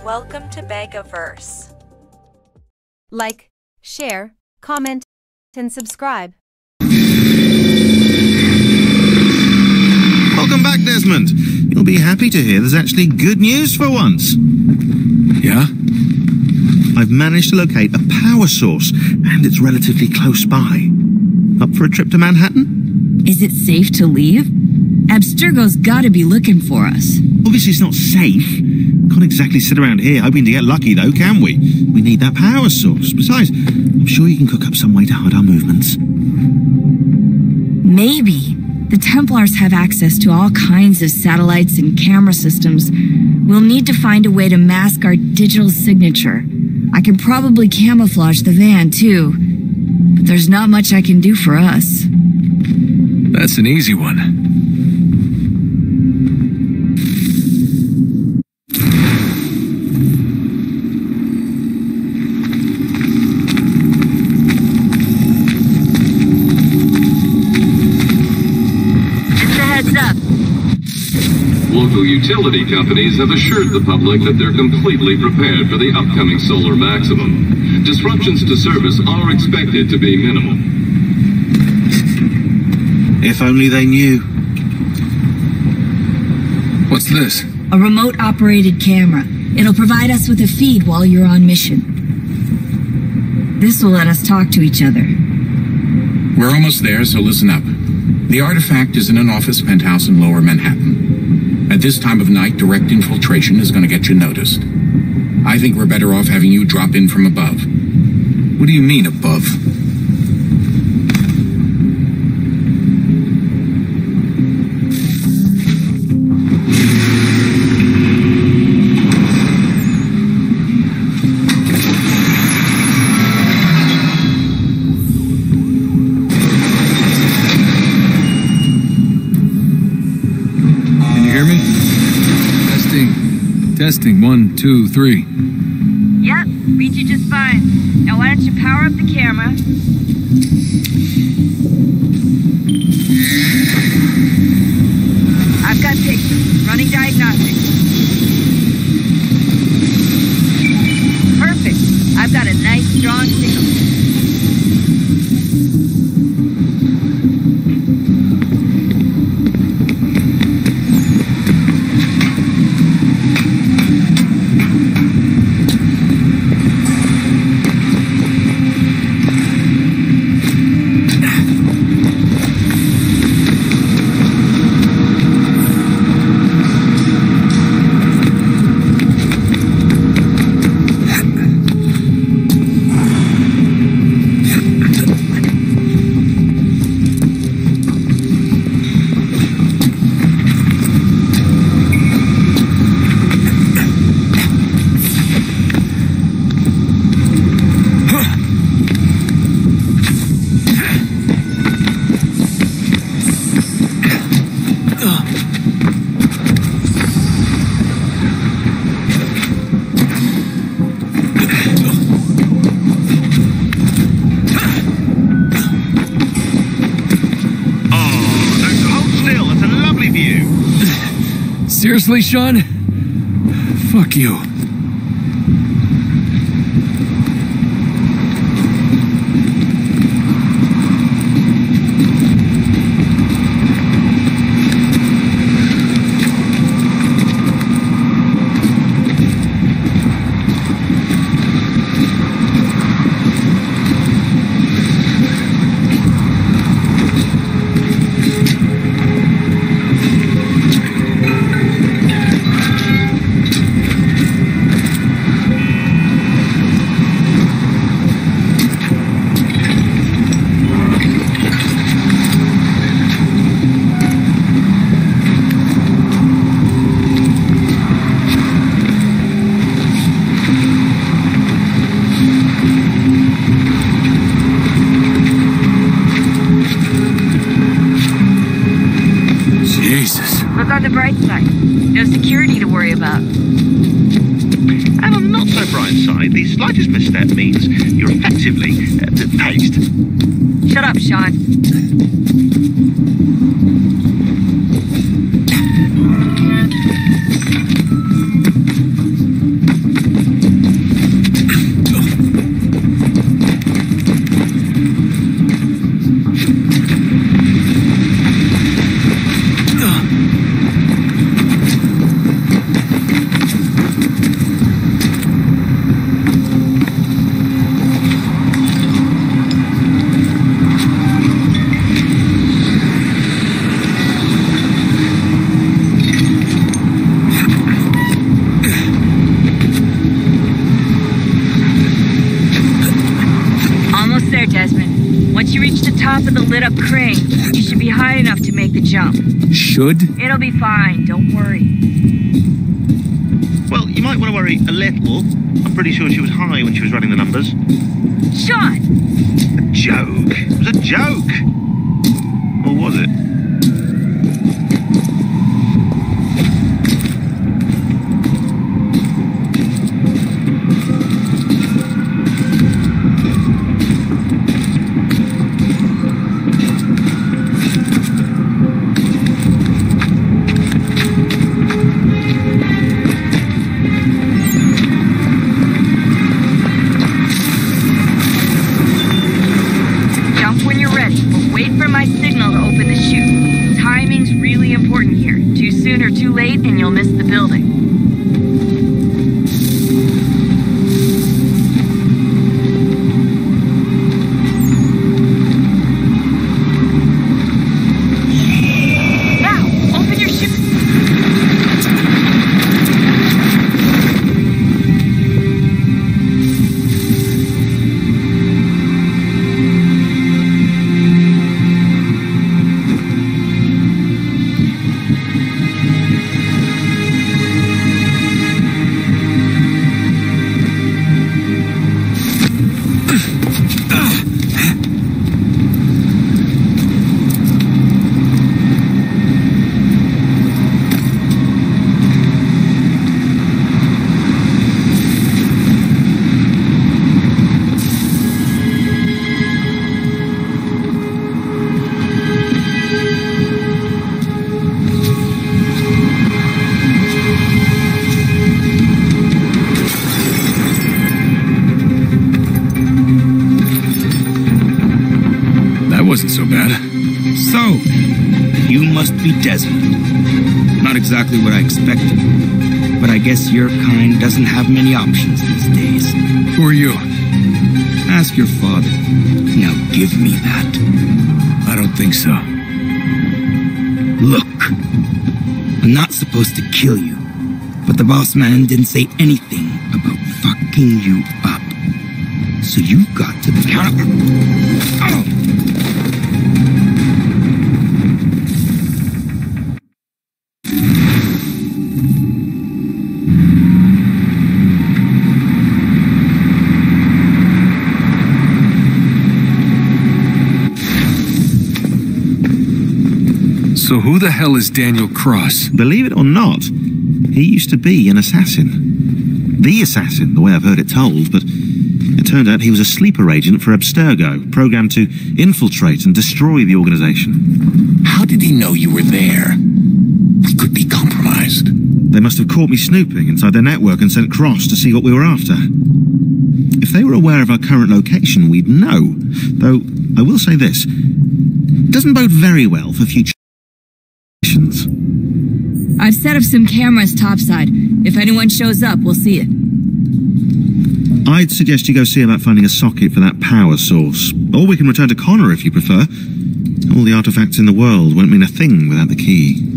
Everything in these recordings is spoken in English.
Welcome to BEGAVERSE. Like, share, comment, and subscribe. Welcome back, Desmond. You'll be happy to hear there's actually good news for once. Yeah? I've managed to locate a power source, and it's relatively close by. Up for a trip to Manhattan? Is it safe to leave? Abstergo's gotta be looking for us. Obviously, it's not safe. Can't exactly sit around here hoping to get lucky, though, can we? We need that power source. Besides, I'm sure you can cook up some way to hide our movements. Maybe. The Templars have access to all kinds of satellites and camera systems. We'll need to find a way to mask our digital signature. I can probably camouflage the van, too. But there's not much I can do for us. That's an easy one. Local utility companies have assured the public that they're completely prepared for the upcoming solar maximum. Disruptions to service are expected to be minimal. If only they knew. What's this? A remote-operated camera. It'll provide us with a feed while you're on mission. This will let us talk to each other. We're almost there, so listen up. The artifact is in an office penthouse in Lower Manhattan. At this time of night, direct infiltration is going to get you noticed. I think we're better off having you drop in from above. What do you mean, above? Testing, 1, 2, 3. Yep, read you just fine. Now why don't you power up the camera? I've got pictures. Running diagnostics. Perfect. I've got a nice strong signal. Seriously, Sean? Fuck you. Look on the bright side. No security to worry about. And on the not so bright side, the slightest misstep means you're effectively paced. Shut up, Sean. lit up crane. You should be high enough to make the jump. Should? It'll be fine, don't worry. Well, you might want to worry a little. I'm pretty sure she was high when she was running the numbers. Sean! A joke. It was a joke. Or was it? Too late and you'll miss the building. Now, open your chute. Wasn't so bad. So, you must be Desmond. Not exactly what I expected, but I guess your kind doesn't have many options these days. Who are you? Ask your father. Now give me that. I don't think so. Look, I'm not supposed to kill you, but the boss man didn't say anything about fucking you up. So you've got to count. Oh! So who the hell is Daniel Cross? Believe it or not, he used to be an assassin. The assassin, the way I've heard it told, but it turned out he was a sleeper agent for Abstergo, programmed to infiltrate and destroy the organization. How did he know you were there? We could be compromised. They must have caught me snooping inside their network and sent Cross to see what we were after. If they were aware of our current location, we'd know. Though, I will say this, it doesn't bode very well for future missions. I've set up some cameras topside. If anyone shows up, we'll see it. I'd suggest you go see about finding a socket for that power source. Or we can return to Connor if you prefer. All the artifacts in the world won't mean a thing without the key.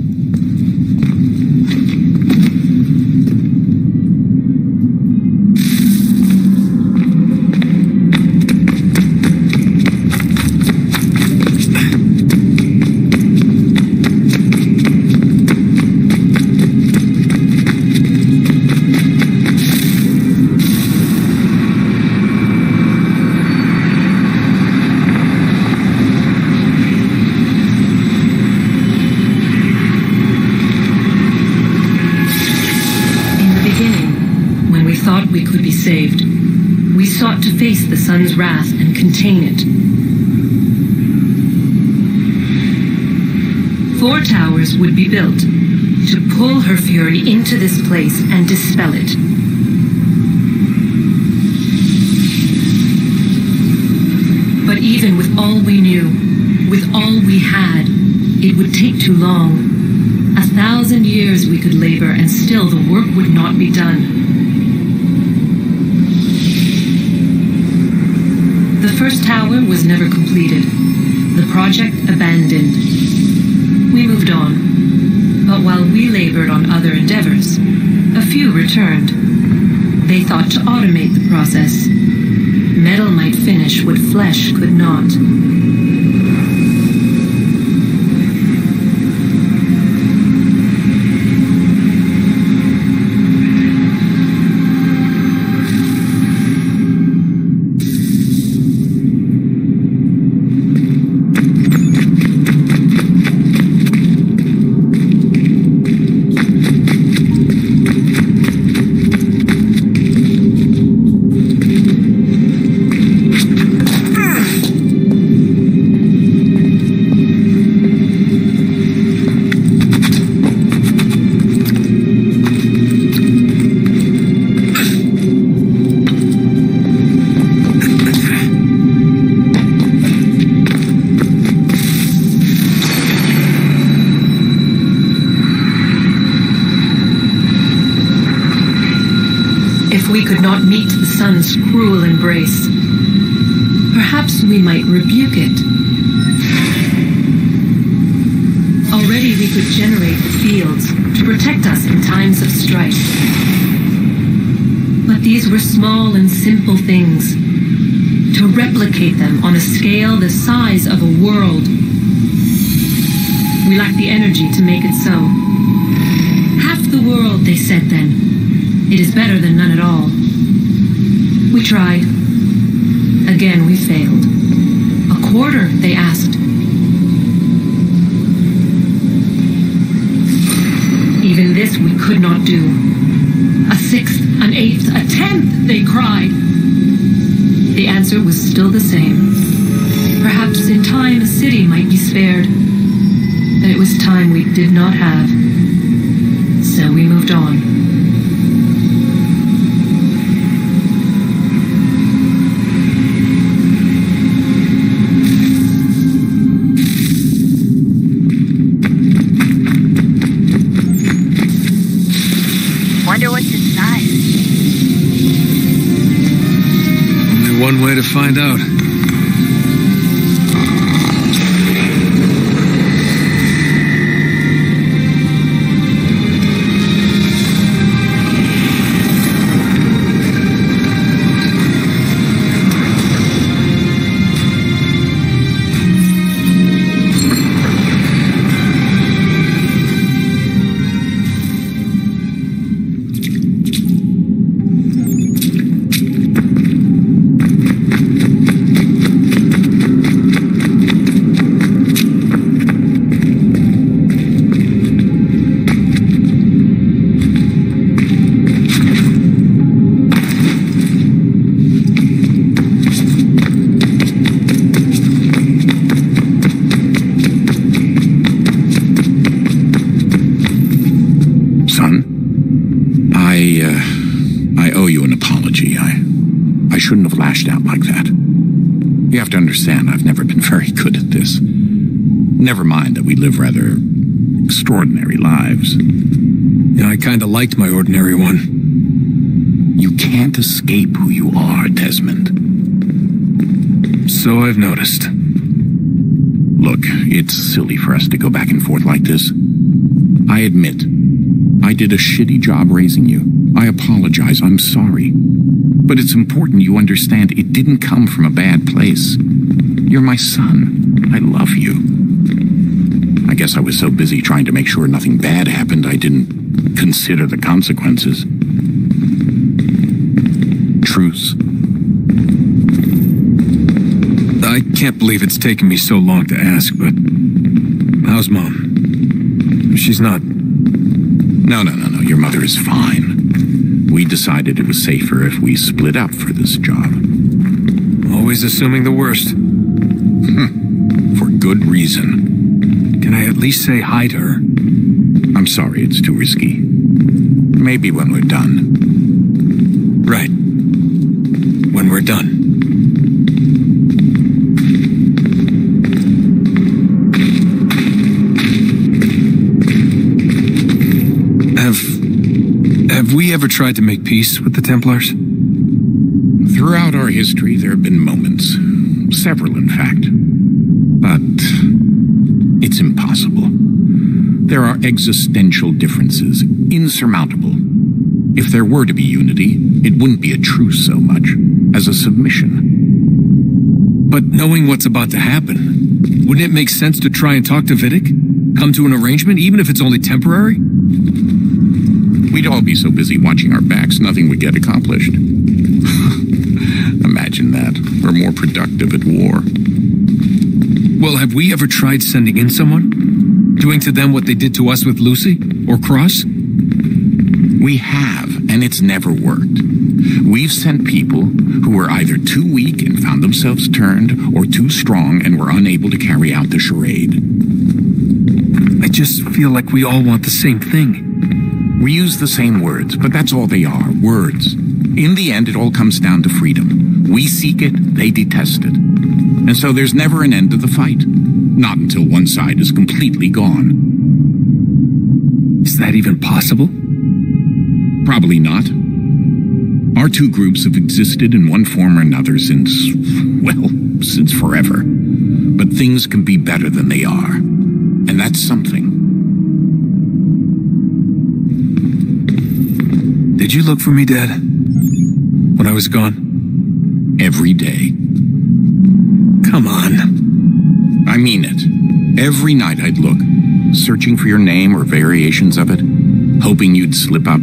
Saved. We sought to face the sun's wrath and contain it. 4 towers would be built to pull her fury into this place and dispel it. But even with all we knew, with all we had, it would take too long. 1,000 years we could labor and still the work would not be done. The first tower was never completed. The project abandoned. We moved on. But while we labored on other endeavors, a few returned. They thought to automate the process. Metal might finish what flesh could not. If we could not meet the sun's cruel embrace, perhaps we might rebuke it. Already we could generate fields to protect us in times of strife. But these were small and simple things. To replicate them on a scale the size of a world, we lack the energy to make it so. Half the world, they said then. It is better than none at all. We tried. Again, we failed. A quarter, they asked. Even this we could not do. A sixth, an eighth, a tenth, they cried. The answer was still the same. Perhaps in time a city might be spared. But it was time we did not have. So we moved on. Wonder what's inside. Only one way to find out. Shouldn't have lashed out like that. You have to understand, I've never been very good at this. Never mind that we live rather extraordinary lives. Yeah, I kinda liked my ordinary one. You can't escape who you are, Desmond. So I've noticed. Look, it's silly for us to go back and forth like this. I admit, I did a shitty job raising you. I apologize, I'm sorry. But it's important you understand it didn't come from a bad place. You're my son. I love you. I guess I was so busy trying to make sure nothing bad happened, I didn't consider the consequences. Truce. I can't believe it's taken me so long to ask, but how's Mom? She's not... No. Your mother is fine. We decided it was safer if we split up for this job. Always assuming the worst. For good reason. Can I at least say hi to her? I'm sorry, it's too risky. Maybe when we're done. Right. When we're done. Have we ever tried to make peace with the Templars? Throughout our history, there have been moments. Several, in fact. But it's impossible. There are existential differences, insurmountable. If there were to be unity, it wouldn't be a truce so much as a submission. But knowing what's about to happen, wouldn't it make sense to try and talk to Vidic? Come to an arrangement, even if it's only temporary? We'd all be so busy watching our backs, nothing would get accomplished. Imagine that. We're more productive at war. Well, have we ever tried sending in someone? Doing to them what they did to us with Lucy? Or Cross? We have, and it's never worked. We've sent people who were either too weak and found themselves turned, or too strong and were unable to carry out the charade. I just feel like we all want the same thing. We use the same words, but that's all they are, words. In the end, it all comes down to freedom. We seek it, they detest it. And so there's never an end to the fight. Not until one side is completely gone. Is that even possible? Probably not. Our two groups have existed in one form or another since forever. But things can be better than they are. And that's something. Did you look for me, Dad? When I was gone? Every day. Come on. I mean it. Every night I'd look, searching for your name or variations of it, hoping you'd slip up.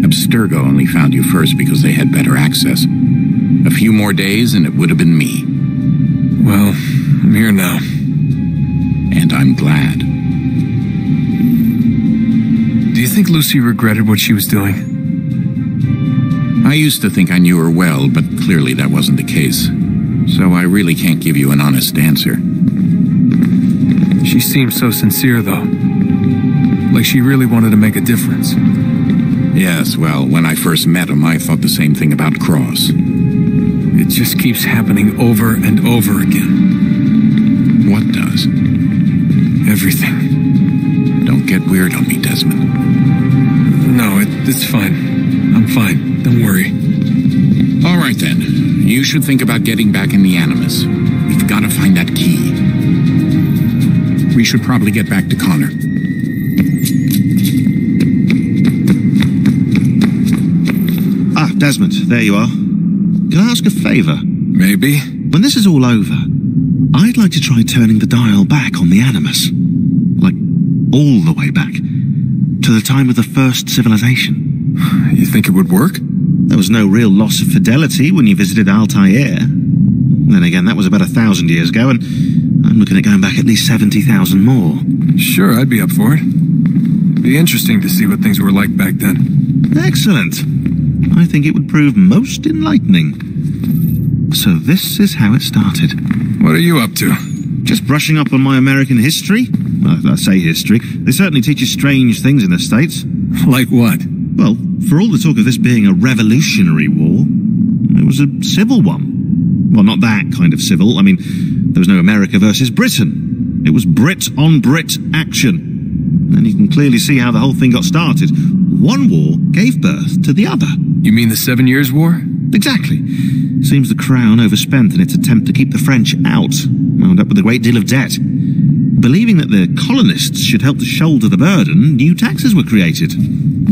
Abstergo only found you first because they had better access. A few more days and it would have been me. Well, I'm here now. And I'm glad. Do you think Lucy regretted what she was doing? I used to think I knew her well, but clearly that wasn't the case. So I really can't give you an honest answer. She seemed so sincere, though. Like she really wanted to make a difference. Yes, well, when I first met him, I thought the same thing about Cross. It just keeps happening over and over again. What does? Everything. Don't get weird on me, Desmond. No, it's fine. I'm fine. Don't worry. All right, then. You should think about getting back in the Animus. We've got to find that key. We should probably get back to Connor. Ah, Desmond, there you are. Can I ask a favour? Maybe. When this is all over, I'd like to try turning the dial back on the Animus. Like, all the way back. To the time of the first civilization. You think it would work? There was no real loss of fidelity when you visited Altair. Then again, that was about 1,000 years ago, and I'm looking at going back at least 70,000 more. Sure, I'd be up for it. It'd be interesting to see what things were like back then. Excellent. I think it would prove most enlightening. So this is how it started. What are you up to? Just brushing up on my American history. Well, I say history. They certainly teach you strange things in the States. Like what? Well, for all the talk of this being a revolutionary war, it was a civil one. Well, not that kind of civil. I mean, there was no America versus Britain. It was Brit on Brit action. And you can clearly see how the whole thing got started. One war gave birth to the other. You mean the 7 Years' War? Exactly. Seems the Crown overspent in its attempt to keep the French out, wound up with a great deal of debt. Believing that the colonists should help to shoulder the burden, new taxes were created.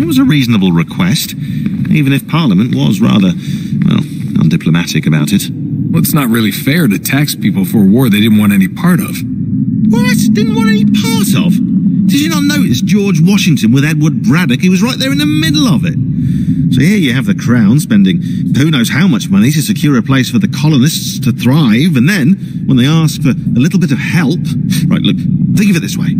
It was a reasonable request, even if Parliament was rather, well, undiplomatic about it. Well, it's not really fair to tax people for a war they didn't want any part of. What? Didn't want any part of? Did you not notice George Washington with Edward Braddock? He was right there in the middle of it. So here you have the Crown spending who knows how much money to secure a place for the colonists to thrive, and then, when they ask for a little bit of help... Right, look, think of it this way.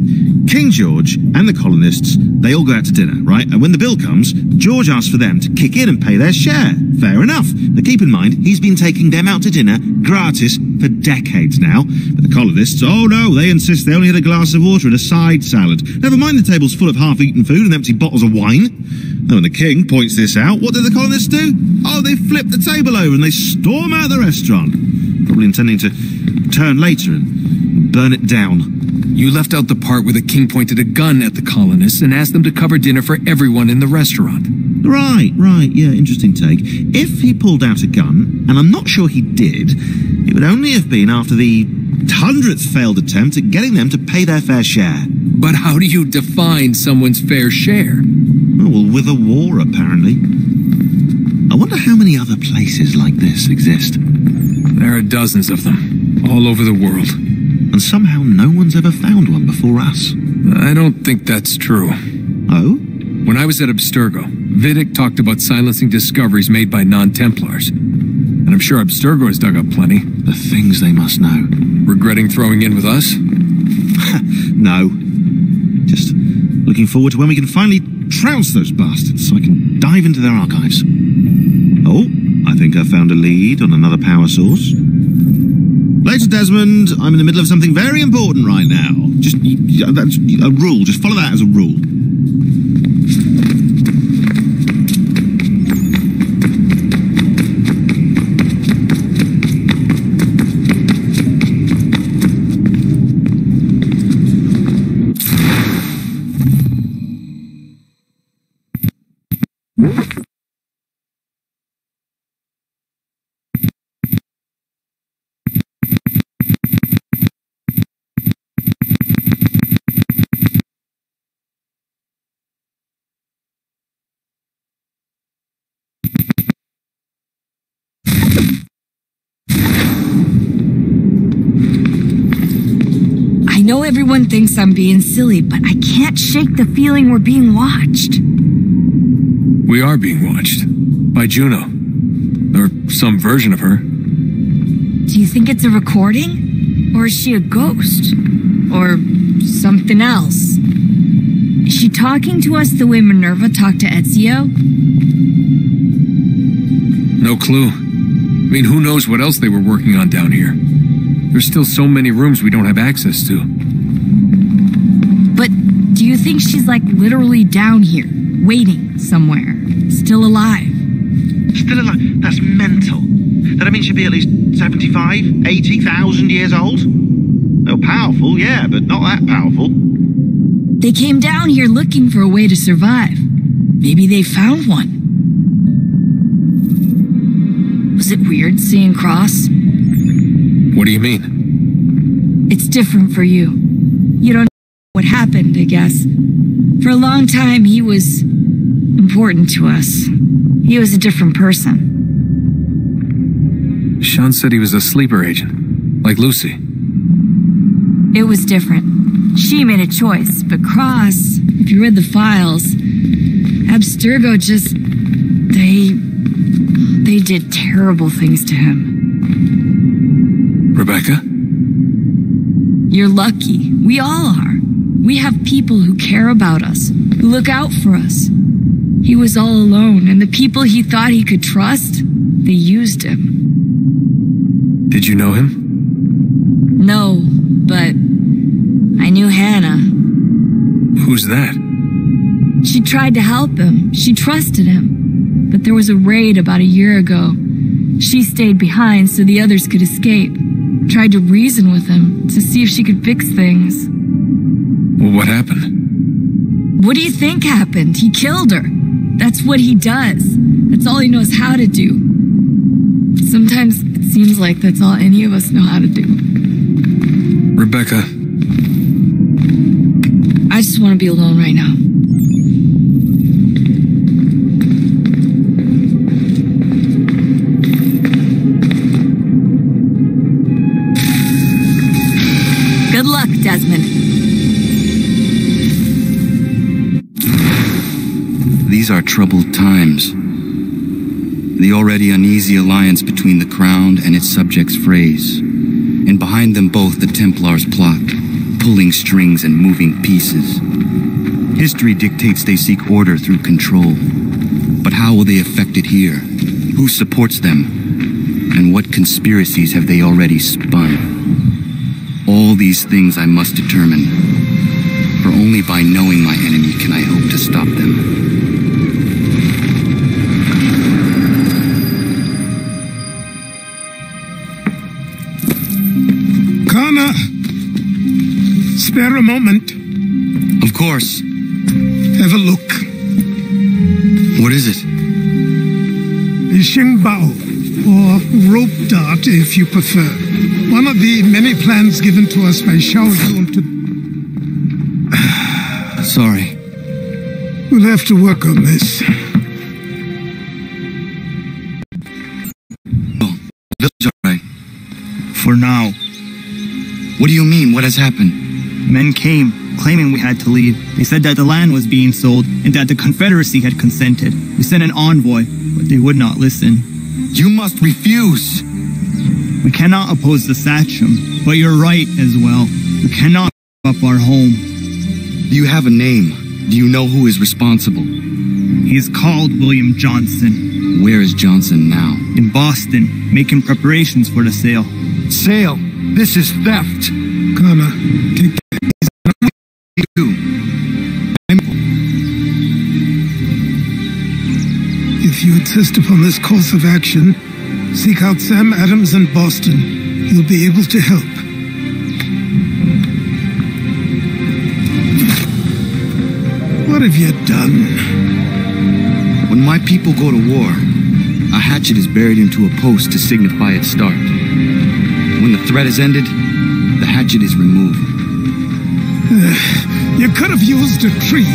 King George and the colonists, they all go out to dinner, right? And when the bill comes, George asks for them to kick in and pay their share. Fair enough. But keep in mind, he's been taking them out to dinner gratis for decades now. But the colonists, oh no, they insist they only had a glass of water and a side salad. Never mind the table's full of half-eaten food and empty bottles of wine. Now, when the king points this out, what do the colonists do? Oh, they flip the table over and they storm out of the restaurant. Probably intending to return later and burn it down. You left out the part where the king pointed a gun at the colonists and asked them to cover dinner for everyone in the restaurant. Right, yeah, interesting take. If he pulled out a gun, and I'm not sure he did, it would only have been after the 100th failed attempt at getting them to pay their fair share. But how do you define someone's fair share? Oh, well, with a war, apparently. I wonder how many other places like this exist. There are dozens of them, all over the world. And somehow no one's ever found one before us. I don't think that's true. Oh? When I was at Abstergo, Vidic talked about silencing discoveries made by non-Templars. And I'm sure Abstergo has dug up plenty. The things they must know. Regretting throwing in with us? No. Just looking forward to when we can finally trounce those bastards so I can dive into their archives. Oh, I think I found a lead on another power source. Later, Desmond. I'm in the middle of something very important right now. That's a rule. Just follow that as a rule. everyone thinks I'm being silly, but I can't shake the feeling we're being watched. We are being watched. By Juno. Or some version of her. Do you think it's a recording? Or is she a ghost? Or something else? Is she talking to us the way Minerva talked to Ezio? No clue. I mean, who knows what else they were working on down here? There's still so many rooms we don't have access to. But do you think she's like literally down here, waiting somewhere, still alive? Still alive? That's mental. That means she'd be at least 75, 80,000 years old? No, powerful, yeah, but not that powerful. They came down here looking for a way to survive. Maybe they found one. Was it weird seeing Cross? What do you mean? It's different for you. You don't know what happened, I guess. For a long time, he was important to us. He was a different person. Sean said he was a sleeper agent, like Lucy. It was different. She made a choice, but Cross, if you read the files, Abstergo just... They did terrible things to him. Rebecca? You're lucky. We all are. We have people who care about us, who look out for us. He was all alone, and the people he thought he could trust, they used him. Did you know him? No, but I knew Hannah. Who's that? She tried to help him. She trusted him. But there was a raid about a year ago. She stayed behind so the others could escape. Tried to reason with him to see if she could fix things. Well, what happened? What do you think happened? He killed her. That's what he does. That's all he knows how to do. Sometimes it seems like that's all any of us know how to do. Rebecca. I just want to be alone right now. Good luck, Desmond. These are troubled times. The already uneasy alliance between the Crown and its subjects frays, and behind them both the Templars plot, pulling strings and moving pieces. History dictates they seek order through control. But how will they affect it here? Who supports them? And what conspiracies have they already spun? All these things I must determine, for only by knowing my enemy can I hope to stop them. Kana, spare a moment. Of course. Have a look. What is it? A Xingbao, or rope dart if you prefer. One of the many plans given to us by Xiao Yun to... Sorry. We'll have to work on this. Oh, that's all right. For now. What do you mean? What has happened? Men came, claiming we had to leave. They said that the land was being sold and that the Confederacy had consented. We sent an envoy, but they would not listen. You must refuse! We cannot oppose the Sachem, but you're right as well. We cannot give up our home. Do you have a name? Do you know who is responsible? He is called William Johnson. Where is Johnson now? In Boston, making preparations for the sale. Sale? This is theft! Kana, take If you insist upon this course of action, seek out Sam Adams in Boston. He'll be able to help. What have you done? When my people go to war, a hatchet is buried into a post to signify its start. When the threat is ended, the hatchet is removed. You could have used a tree.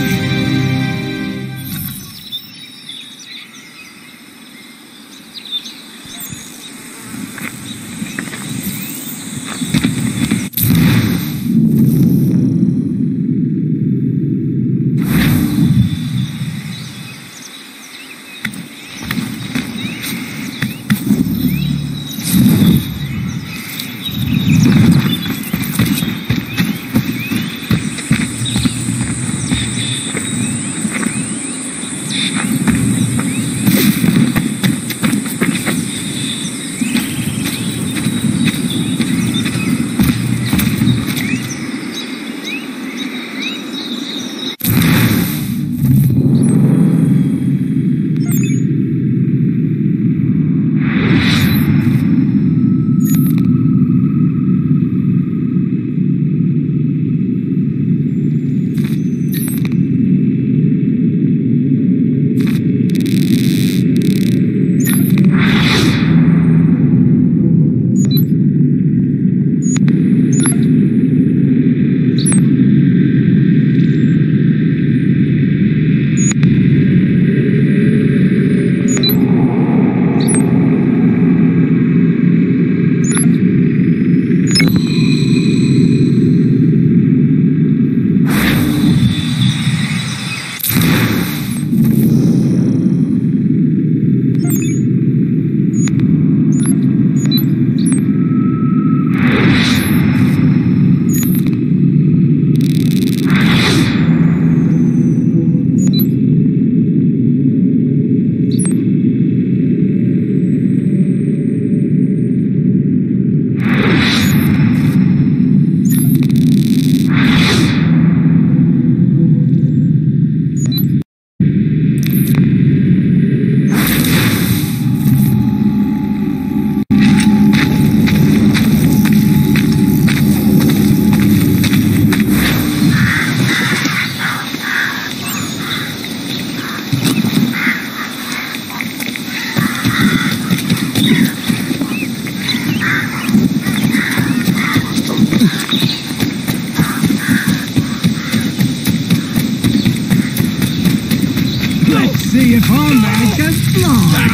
see if our man can fly.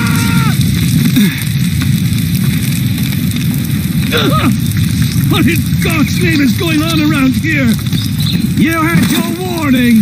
What in God's name is going on around here? You had your warning.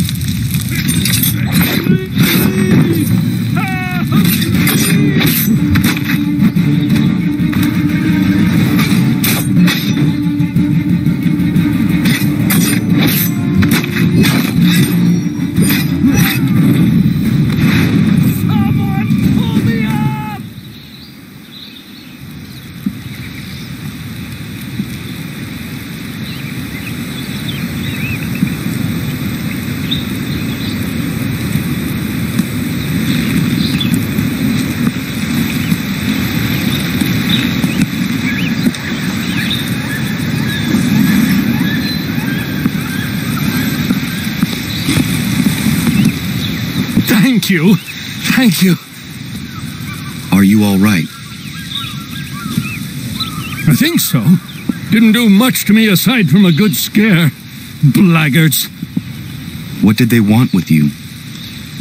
Thank you. Are you all right? I think so. Didn't do much to me aside from a good scare. Blackguards. What did they want with you?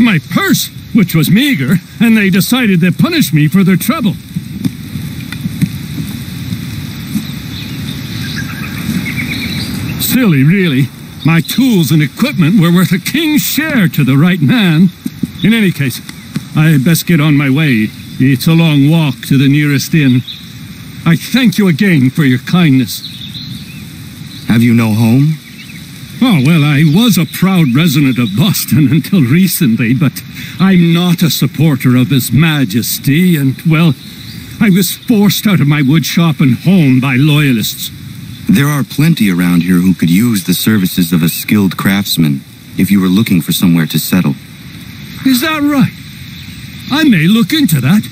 My purse, which was meager, and they decided to punish me for their trouble. Silly, really. My tools and equipment were worth a king's share to the right man. In any case, I best get on my way. It's a long walk to the nearest inn. I thank you again for your kindness. Have you no home? Oh, well, I was a proud resident of Boston until recently, but I'm not a supporter of His Majesty, and, well, I was forced out of my woodshop and home by loyalists. There are plenty around here who could use the services of a skilled craftsman if you were looking for somewhere to settle. Is that right? I may look into that.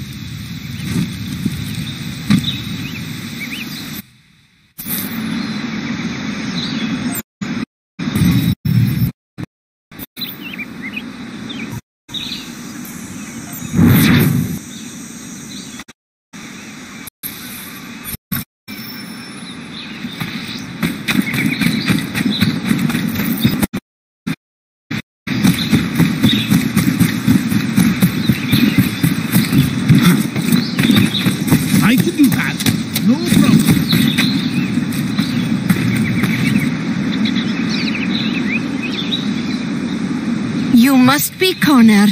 Must be Connor.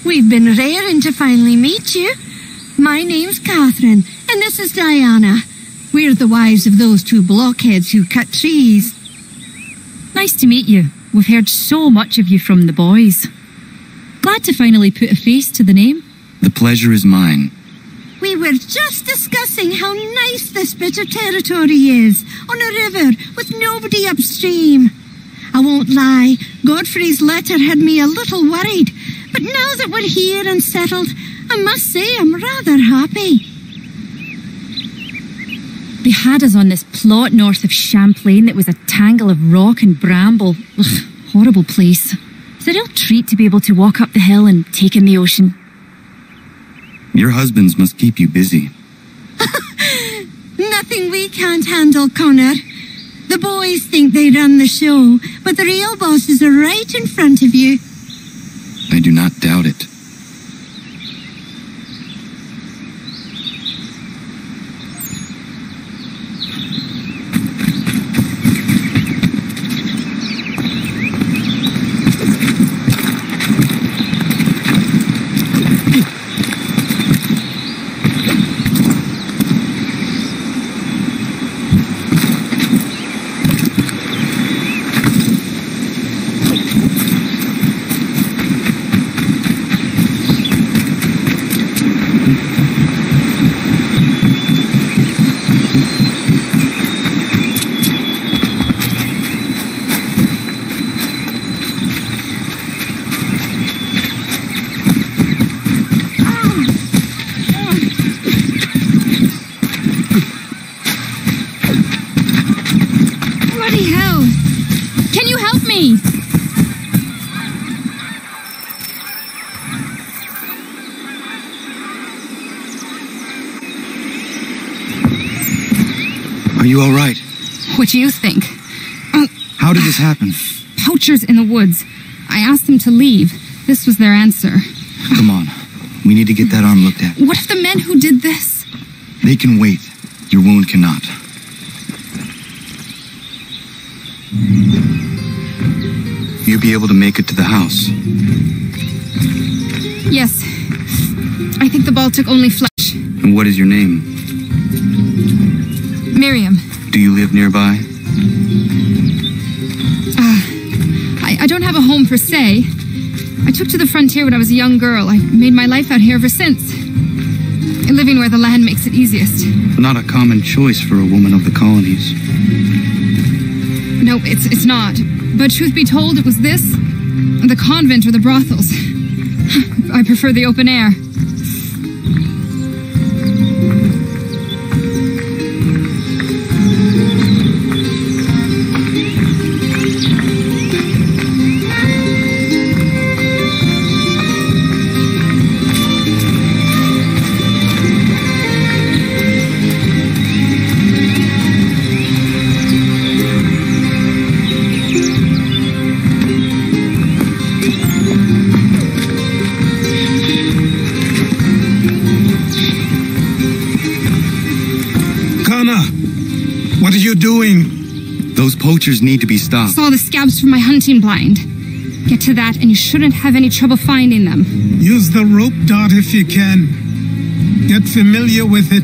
We've been raring to finally meet you. My name's Catherine, and this is Diana. We're the wives of those two blockheads who cut trees. Nice to meet you. We've heard so much of you from the boys. Glad to finally put a face to the name. The pleasure is mine. We were just discussing how nice this bit of territory is, on a river with nobody upstream. I won't lie, Godfrey's letter had me a little worried, but now that we're here and settled, I must say I'm rather happy. They had us on this plot north of Champlain that was a tangle of rock and bramble. Ugh, horrible place. It's a real treat to be able to walk up the hill and take in the ocean. Your husbands must keep you busy. Nothing we can't handle, Connor. The boys think they run the show, but the real bosses are right in front of you. I do not doubt it. Are you all right? What do you think? How did this happen? Poachers in the woods. I asked them to leave. This was their answer. Come on. We need to get that arm looked at. What if the men who did this? They can wait. Your wound cannot. You'll be able to make it to the house. Yes. I think the ball took only flesh. And what is your name? Miriam. Do you live nearby? I don't have a home per se. I took to the frontier when I was a young girl. I've made my life out here ever since. Living where the land makes it easiest. Not a common choice for a woman of the colonies. No, it's not. But truth be told, it was this, the convent or the brothels. I prefer the open air. What are you doing? Those poachers need to be stopped. Saw the scabs from my hunting blind. Get to that and you shouldn't have any trouble finding them. Use the rope dart if you can. Get familiar with it.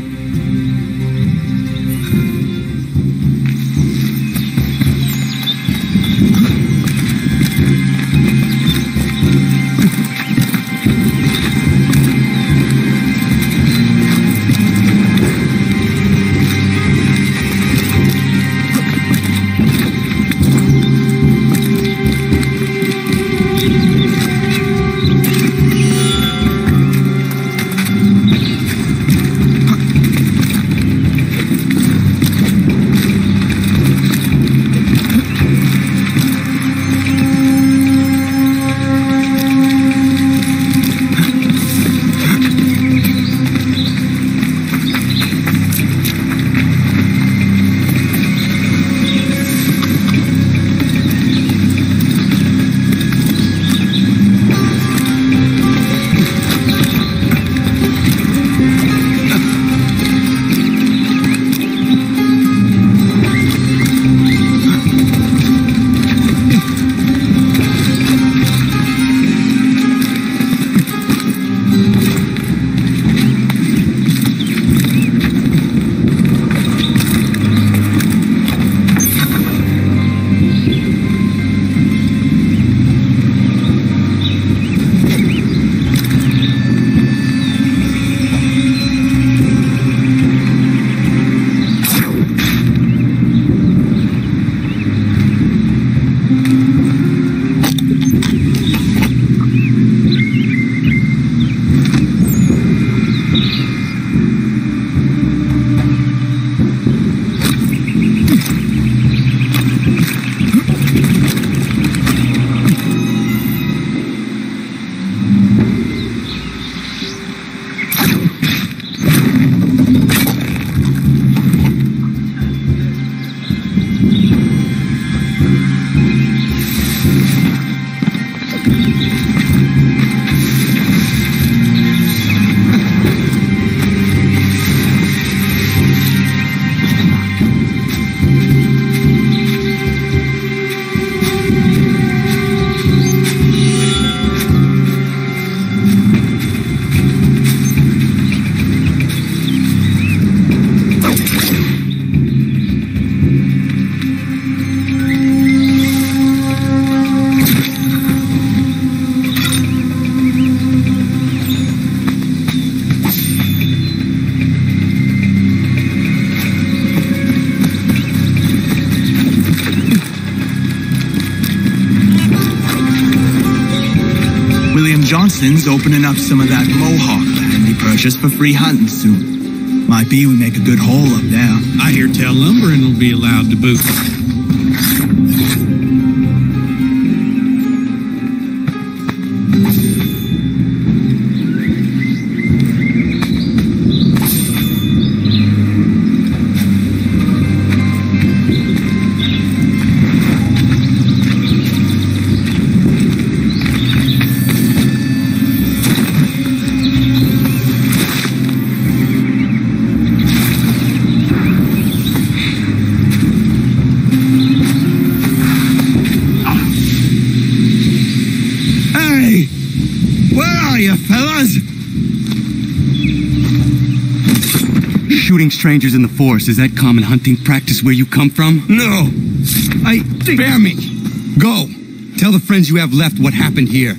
Johnson's opening up some of that Mohawk land he purchased for free hunting soon. Might be we make a good haul up there. I hear tell lumbering will be allowed to boot. was! Shooting strangers in the forest, is that common hunting practice where you come from? No! Spare me! Go! Tell the friends you have left what happened here.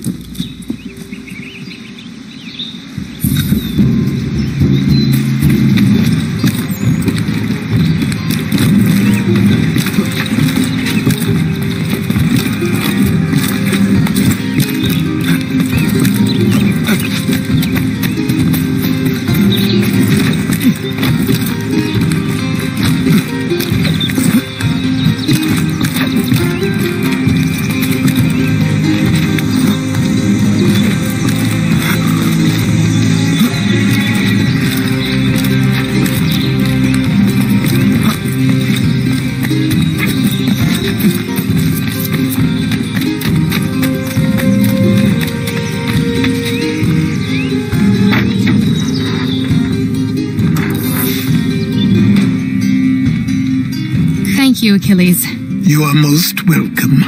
Thank you, Achilles. You are most welcome.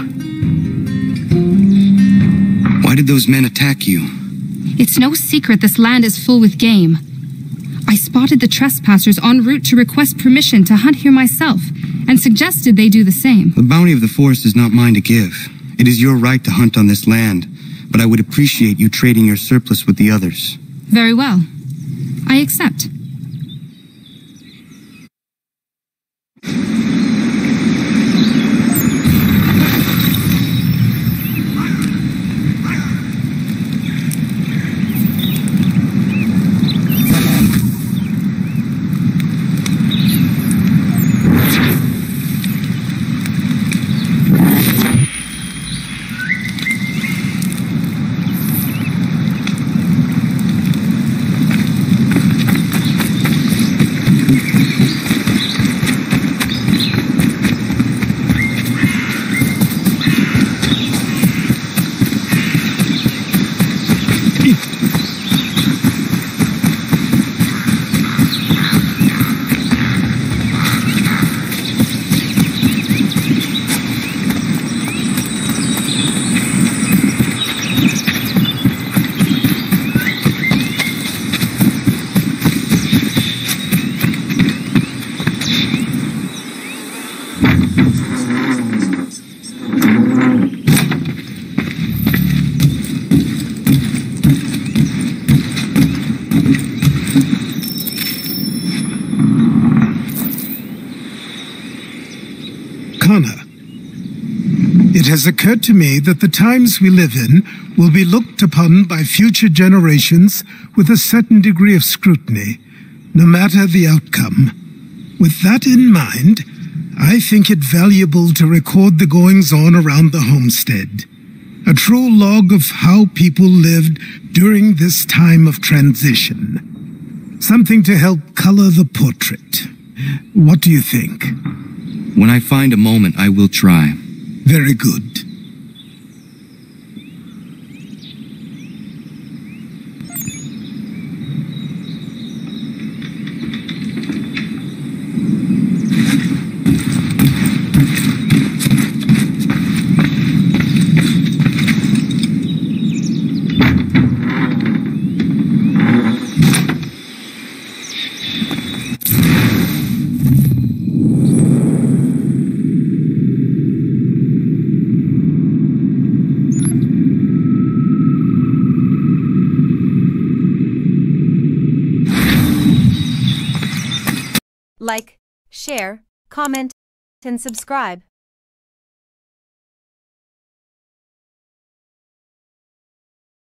Why did those men attack you? It's no secret this land is full with game. I spotted the trespassers en route to request permission to hunt here myself, and suggested they do the same. The bounty of the forest is not mine to give. It is your right to hunt on this land, but I would appreciate you trading your surplus with the others. Very well. I accept. It has occurred to me that the times we live in will be looked upon by future generations with a certain degree of scrutiny, no matter the outcome. With that in mind, I think it valuable to record the goings-on around the homestead. A true log of how people lived during this time of transition. Something to help color the portrait. What do you think? When I find a moment, I will try. Very good. Like, share, comment, and subscribe.